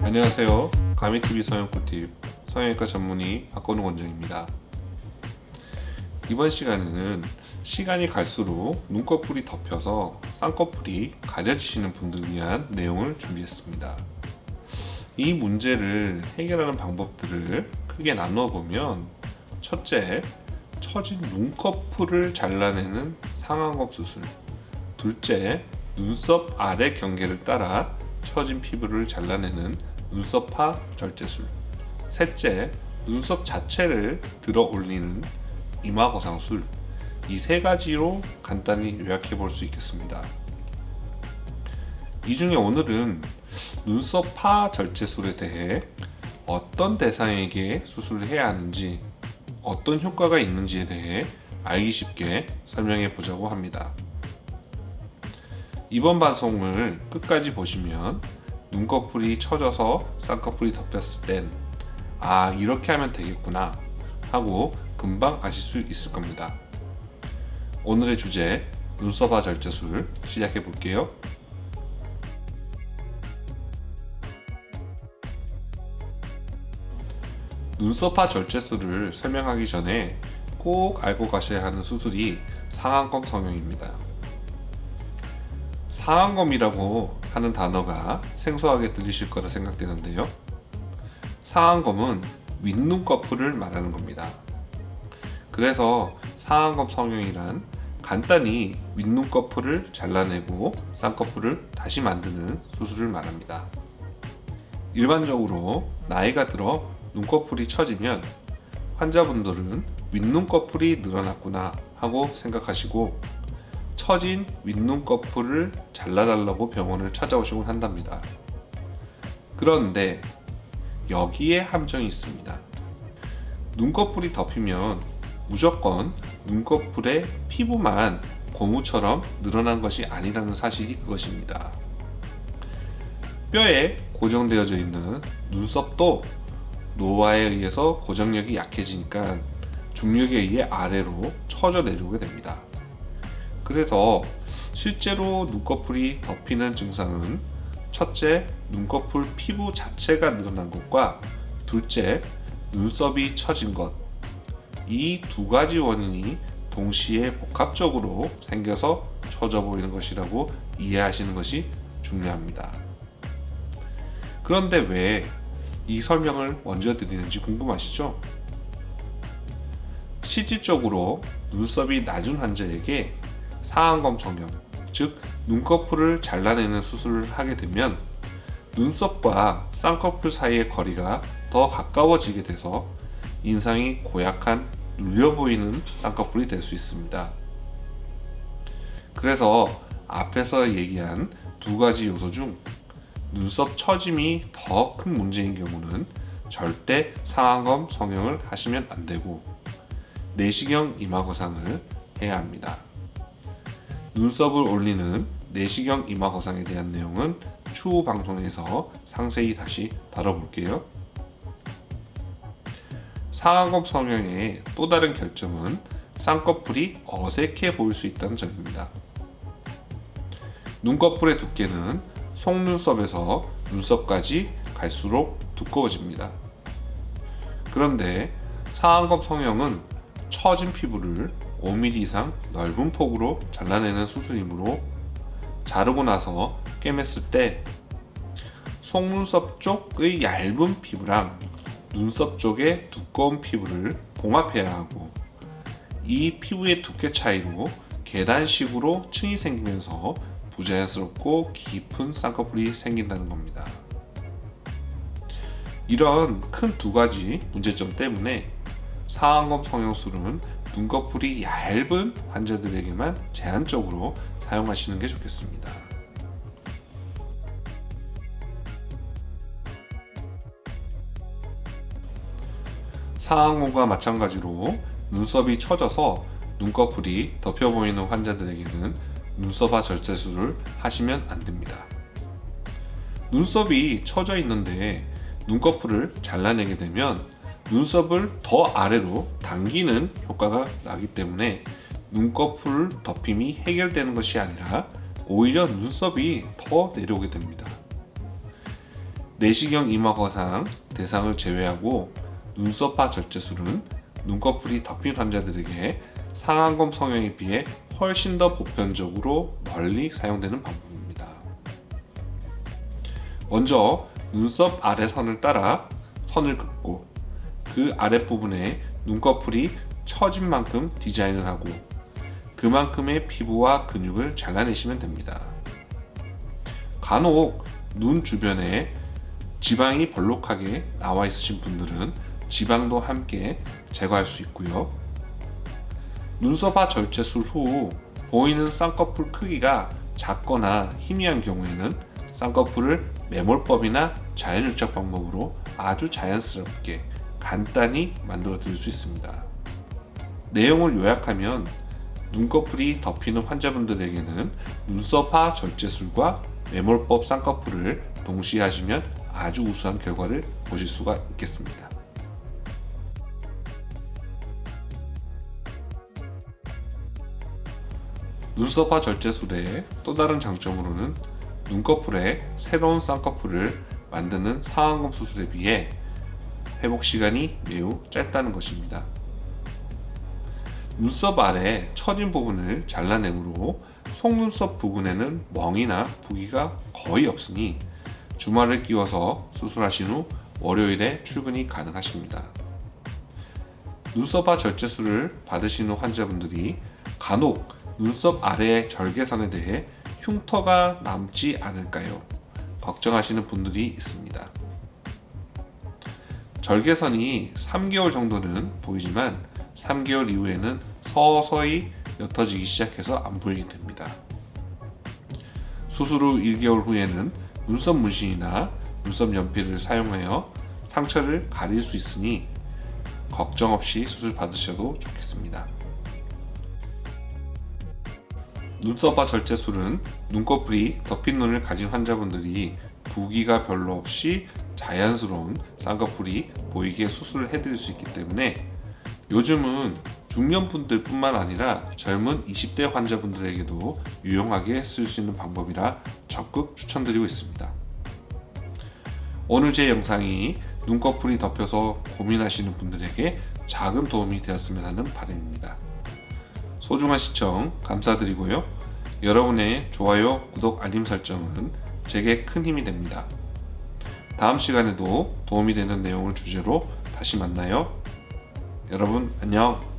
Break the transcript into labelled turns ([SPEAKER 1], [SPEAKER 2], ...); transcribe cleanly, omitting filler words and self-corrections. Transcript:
[SPEAKER 1] 안녕하세요. 가미TV 성형꿀팁 성형외과 전문의 박건우 원장입니다. 이번 시간에는 시간이 갈수록 눈꺼풀이 덮여서 쌍꺼풀이 가려지시는 분들을 위한 내용을 준비했습니다. 이 문제를 해결하는 방법들을 크게 나누어 보면, 첫째, 처진 눈꺼풀을 잘라내는 상안검 수술. 둘째, 눈썹 아래 경계를 따라 처진 피부를 잘라내는 눈썹파 절제술. 셋째, 눈썹 자체를 들어 올리는 이마거상술. 이 세 가지로 간단히 요약해 볼 수 있겠습니다. 이 중에 오늘은 눈썹파 절제술에 대해 어떤 대상에게 수술을 해야 하는지, 어떤 효과가 있는지에 대해 알기 쉽게 설명해 보자고 합니다. 이번 방송을 끝까지 보시면 눈꺼풀이 처져서 쌍꺼풀이 덮였을 땐 이렇게 하면 되겠구나 하고 금방 아실 수 있을 겁니다. 오늘의 주제, 눈썹파 절제술 시작해 볼게요. 눈썹파 절제술을 설명하기 전에 꼭 알고 가셔야 하는 수술이 상안검 성형입니다. 상안검이라고 하는 단어가 생소하게 들리실 거라 생각되는데요. 상안검은 윗눈꺼풀을 말하는 겁니다. 그래서 상안검 성형이란 간단히 윗눈꺼풀을 잘라내고 쌍꺼풀을 다시 만드는 수술을 말합니다. 일반적으로 나이가 들어 눈꺼풀이 처지면 환자분들은 윗눈꺼풀이 늘어났구나 하고 생각하시고, 처진 윗눈꺼풀을 잘라달라고 병원을 찾아오시곤 한답니다. 그런데 여기에 함정이 있습니다. 눈꺼풀이 덮이면 무조건 눈꺼풀의 피부만 고무처럼 늘어난 것이 아니라는 사실이 그것입니다. 뼈에 고정되어져 있는 눈썹도 노화에 의해서 고정력이 약해지니까 중력에 의해 아래로 처져 내려오게 됩니다. 그래서 실제로 눈꺼풀이 덮이는 증상은, 첫째, 눈꺼풀 피부 자체가 늘어난 것과 둘째, 눈썹이 처진 것, 이 두 가지 원인이 동시에 복합적으로 생겨서 처져 보이는 것이라고 이해하시는 것이 중요합니다. 그런데 왜 이 설명을 먼저 드리는지 궁금하시죠? 실질적으로 눈썹이 낮은 환자에게 상안검 성형, 즉 눈꺼풀을 잘라내는 수술을 하게 되면 눈썹과 쌍꺼풀 사이의 거리가 더 가까워지게 돼서 인상이 고약한 눌려 보이는 쌍꺼풀이 될 수 있습니다. 그래서 앞에서 얘기한 두 가지 요소 중 눈썹 처짐이 더 큰 문제인 경우는 절대 상안검 성형을 하시면 안 되고 내시경 이마거상을 해야 합니다. 눈썹을 올리는 내시경 이마거상에 대한 내용은 추후 방송에서 상세히 다시 다뤄볼게요. 상안검 성형의 또 다른 결점은 쌍꺼풀이 어색해 보일 수 있다는 점입니다. 눈꺼풀의 두께는 속눈썹에서 눈썹까지 갈수록 두꺼워집니다. 그런데 상안검 성형은 처진 피부를 5mm 이상 넓은 폭으로 잘라내는 수술이므로 자르고 나서 꿰맸을 때 속눈썹 쪽의 얇은 피부랑 눈썹 쪽의 두꺼운 피부를 봉합해야 하고, 이 피부의 두께 차이로 계단식으로 층이 생기면서 부자연스럽고 깊은 쌍꺼풀이 생긴다는 겁니다. 이런 큰 두 가지 문제점 때문에 상안검 성형술은 눈꺼풀이 얇은 환자들에게만 제한적으로 사용하시는 게 좋겠습니다. 상안검과 마찬가지로 눈썹이 처져서 눈꺼풀이 덮여 보이는 환자들에게는 눈썹파 절제술을 하시면 안 됩니다. 눈썹이 처져 있는데 눈꺼풀을 잘라내게 되면 눈썹을 더 아래로 당기는 효과가 나기 때문에 눈꺼풀 덮임이 해결되는 것이 아니라 오히려 눈썹이 더 내려오게 됩니다. 내시경 이마 거상 대상을 제외하고 눈썹파 절제술은 눈꺼풀이 덮인 환자들에게 상안검 성형에 비해 훨씬 더 보편적으로 널리 사용되는 방법입니다. 먼저 눈썹 아래 선을 따라 선을 긋고 그 아랫부분에 눈꺼풀이 처진 만큼 디자인을 하고 그만큼의 피부와 근육을 잘라내시면 됩니다. 간혹 눈 주변에 지방이 벌록하게 나와 있으신 분들은 지방도 함께 제거할 수 있고요. 눈썹화 절제술 후 보이는 쌍꺼풀 크기가 작거나 희미한 경우에는 쌍꺼풀을 매몰법이나 자연유착 방법으로 아주 자연스럽게 간단히 만들어 드릴 수 있습니다. 내용을 요약하면 눈꺼풀이 덮이는 환자분들에게는 눈썹화 절제술과 매몰법 쌍꺼풀을 동시에 하시면 아주 우수한 결과를 보실 수가 있겠습니다. 눈썹화 절제술의 또 다른 장점으로는 눈꺼풀에 새로운 쌍꺼풀을 만드는 상안검 수술에 비해 회복 시간이 매우 짧다는 것입니다. 눈썹 아래 처진 부분을 잘라내므로 속눈썹 부근에는 멍이나 부기가 거의 없으니 주말을 끼워서 수술하신 후 월요일에 출근이 가능하십니다. 눈썹화 절제술을 받으신 후 환자분들이 간혹 눈썹 아래의 절개선에 대해 흉터가 남지 않을까요? 걱정하시는 분들이 있습니다. 절개선이 3개월 정도는 보이지만 3개월 이후에는 서서히 옅어지기 시작해서 안 보이게 됩니다. 수술 후 1개월 후에는 눈썹 문신이나 눈썹 연필을 사용하여 상처를 가릴 수 있으니 걱정 없이 수술 받으셔도 좋겠습니다. 눈썹화 절제술은 눈꺼풀이 덮인 눈을 가진 환자분들이 부기가 별로 없이 자연스러운 쌍꺼풀이 보이게 수술을 해드릴 수 있기 때문에 요즘은 중년분들 뿐만 아니라 젊은 20대 환자분들에게도 유용하게 쓸 수 있는 방법이라 적극 추천드리고 있습니다. 오늘 제 영상이 눈꺼풀이 덮여서 고민하시는 분들에게 작은 도움이 되었으면 하는 바람입니다. 소중한 시청 감사드리고요. 여러분의 좋아요, 구독, 알림 설정은 제게 큰 힘이 됩니다. 다음 시간에도 도움이 되는 내용을 주제로 다시 만나요. 여러분 안녕.